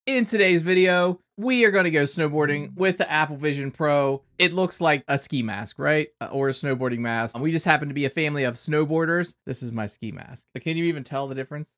In today's video, we are going to go snowboarding with the Apple Vision Pro. It looks like a ski mask, right? Or a snowboarding mask. We just happen to be a family of snowboarders. This is my ski mask. Can you even tell the difference?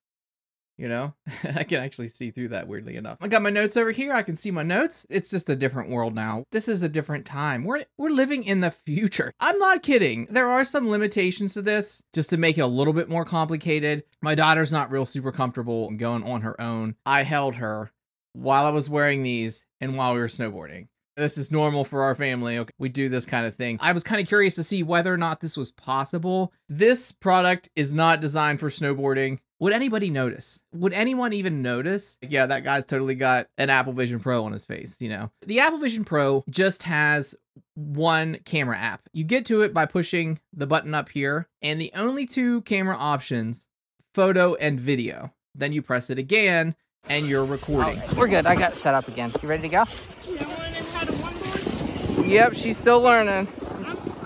You know, I can actually see through that, weirdly enough. I got my notes over here. I can see my notes. It's just a different world now. This is a different time. We're living in the future. I'm not kidding. There are some limitations to this just to make it a little bit more complicated. My daughter's not real super comfortable going on her own. I held her while I was wearing these and while we were snowboarding. This is normal for our family. Okay, we do this kind of thing. I was kind of curious to see whether or not this was possible. This product is not designed for snowboarding. Would anybody notice? Would anyone even notice? Yeah, that guy's totally got an Apple Vision Pro on his face, you know. The Apple Vision Pro just has one camera app. You get to it by pushing the button up here, and the only two camera options, photo and video. Then you press it again, and you're recording. Right, we're good. I got it set up again. You ready to go? Is that learning how to onboard? Yep, she's still learning.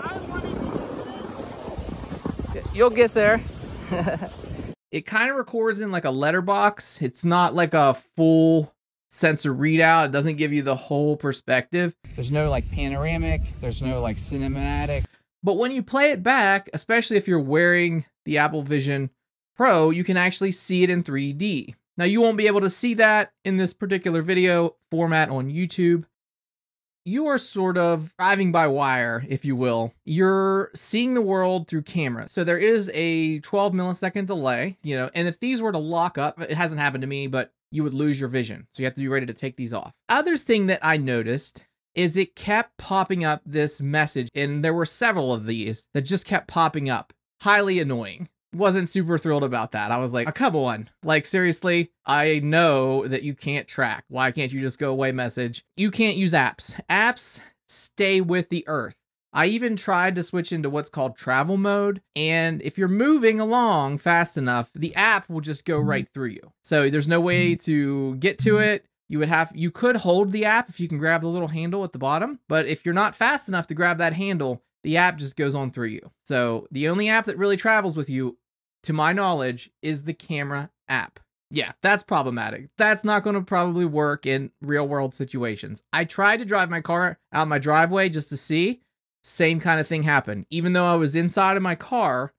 I wanted to do that. You'll get there. It kind of records in like a letterbox. It's not like a full sensor readout. It doesn't give you the whole perspective. There's no like panoramic. There's no like cinematic. But when you play it back, especially if you're wearing the Apple Vision Pro, you can actually see it in 3D. Now, you won't be able to see that in this particular video format on YouTube. You are sort of driving by wire, if you will. You're seeing the world through camera. So there is a 12 millisecond delay, you know, and if these were to lock up, it hasn't happened to me, but you would lose your vision. So you have to be ready to take these off. Other thing that I noticed is it kept popping up this message, and there were several of these that just kept popping up. Highly annoying. Wasn't super thrilled about that. I was like, come on. Like, seriously, I know that you can't track. Why can't you just go away message? You can't use apps. Apps stay with the earth. I even tried to switch into what's called travel mode. And if you're moving along fast enough, the app will just go right through you. So there's no way to get to it. You could hold the app if you can grab the little handle at the bottom. But if you're not fast enough to grab that handle, the app just goes on through you. So the only app that really travels with you, to my knowledge, is the camera app. Yeah, that's problematic. That's not going to probably work in real world situations. I tried to drive my car out my driveway just to see. Same kind of thing happened. Even though I was inside of my car,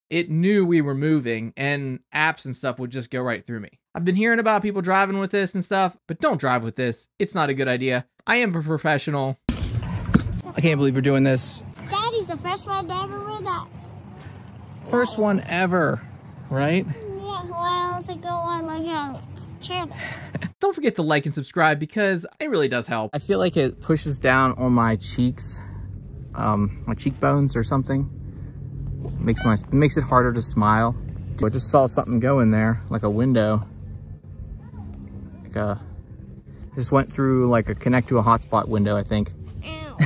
it knew we were moving and apps and stuff would just go right through me. I've been hearing about people driving with this and stuff, but don't drive with this. It's not a good idea. I am a professional. I can't believe we're doing this. Daddy's the first one to ever wear that. First one ever, right? Yeah, well, to go on like a channel. Don't forget to like and subscribe because it really does help. I feel like it pushes down on my cheeks, my cheekbones or something. Makes it harder to smile. I just saw something go in there, like a window. Just went through like a connect to a hotspot window, I think. Ow.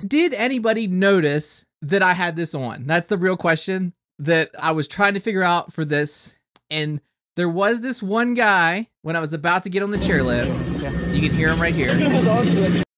Did anybody notice that I had this on? That's the real question that I was trying to figure out for this. And there was this one guy when I was about to get on the chairlift. You can hear him right here.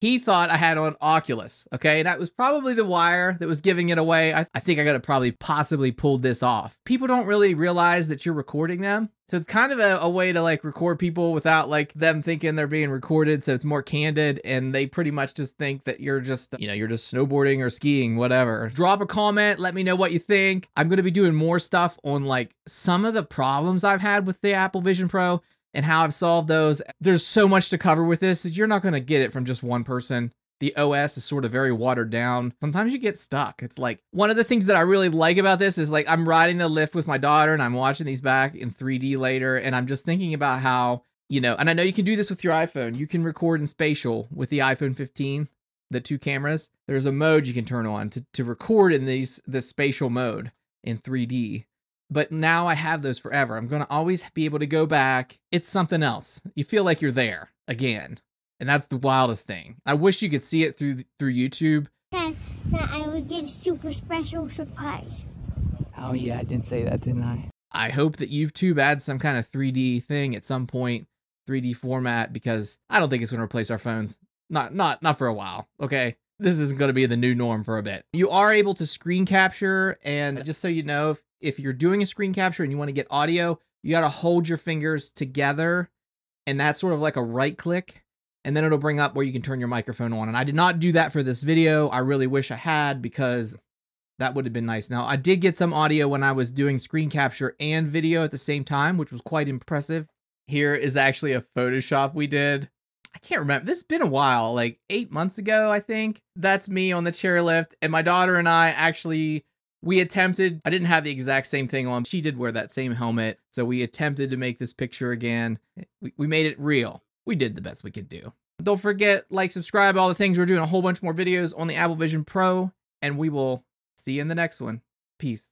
He thought I had on Oculus, okay? That was probably the wire that was giving it away. I think I gotta probably possibly pulled this off. People don't really realize that you're recording them. So it's kind of a way to like record people without like them thinking they're being recorded. So it's more candid and they pretty much just think that you're just, you know, you're just snowboarding or skiing, whatever. Drop a comment, let me know what you think. I'm gonna be doing more stuff on like some of the problems I've had with the Apple Vision Pro and how I've solved those. There's so much to cover with this. You're not going to get it from just one person. The OS is sort of very watered down. Sometimes you get stuck. It's like one of the things that I really like about this is like I'm riding the lift with my daughter and I'm watching these back in 3D later. And I'm just thinking about how, you know, and I know you can do this with your iPhone. You can record in spatial with the iPhone 15, the two cameras. There's a mode you can turn on to record in this spatial mode in 3D. But now I have those forever. I'm going to always be able to go back. It's something else. You feel like you're there again. And that's the wildest thing. I wish you could see it through YouTube. That I would get a super special surprise. Oh yeah, I did say that, didn't I? I hope that YouTube adds some kind of 3D thing at some point, 3D format, because I don't think it's going to replace our phones. Not for a while, okay? This isn't going to be the new norm for a bit. You are able to screen capture, and just so you know, if you're doing a screen capture and you want to get audio, you got to hold your fingers together and that's sort of like a right click, and then it'll bring up where you can turn your microphone on. And I did not do that for this video. I really wish I had, because that would have been nice. Now, I did get some audio when I was doing screen capture and video at the same time, which was quite impressive. Here is actually a Photoshop we did. I can't remember. This has been a while, like 8 months ago, I think. That's me on the chairlift, and my daughter and I actually, we attempted, I didn't have the exact same thing on. She did wear that same helmet, so we attempted to make this picture again. We made it real. We did the best we could do. Don't forget, like, subscribe, all the things. We're doing a whole bunch more videos on the Apple Vision Pro, and we will see you in the next one. Peace.